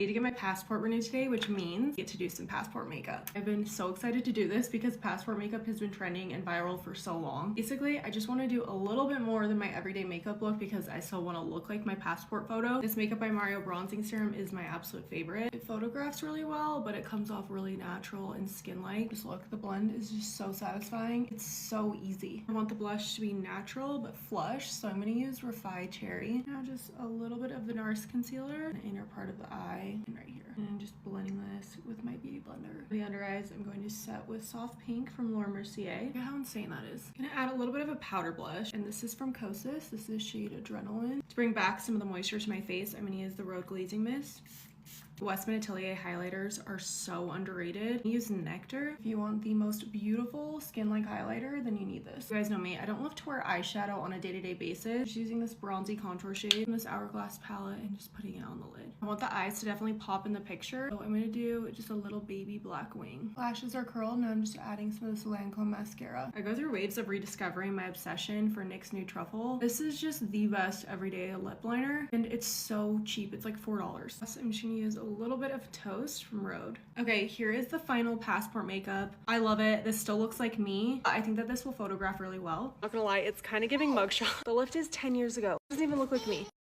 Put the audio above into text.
I need to get my passport renewed today, which means I get to do some passport makeup. I've been so excited to do this because passport makeup has been trending and viral for so long. Basically, I just want to do a little bit more than my everyday makeup look because I still want to look like my passport photo. This Makeup by Mario bronzing serum is my absolute favorite. It photographs really well, but it comes off really natural and skin-like. Just look, the blend is just so satisfying. It's so easy. I want the blush to be natural but flush, so I'm going to use Refi Cherry. Now just a little bit of the NARS concealer in the inner part of the eye and right here, and just blending this with my beauty blender. The under eyes I'm going to set with Soft Pink from Laura Mercier. Look at how insane that is. I'm gonna add a little bit of a powder blush, and this is from Kosas. This is shade Adrenaline. To bring back some of the moisture to my face, I'm gonna use the Road Glazing Mist. Westman Atelier highlighters are so underrated. Use Nectar. If you want the most beautiful skin-like highlighter, then you need this. You guys know me, I don't love to wear eyeshadow on a day-to-day basis. Just using this bronzy contour shade from this Hourglass palette and just putting it on the lid. I want the eyes to definitely pop in the picture, so I'm gonna do just a little baby black wing. Lashes are curled, now I'm just adding some of this Lancome mascara. I go through waves of rediscovering my obsession for NYX New Truffle. This is just the best everyday lip liner, and it's so cheap. It's like $4. So I'm just gonna use a little bit of Toast from Rhode. Okay, here is the final passport makeup. I love it. This still looks like me. I think that this will photograph really well. Not gonna lie, it's kind of giving mugshot. The lift is 10 years ago. It doesn't even look like me.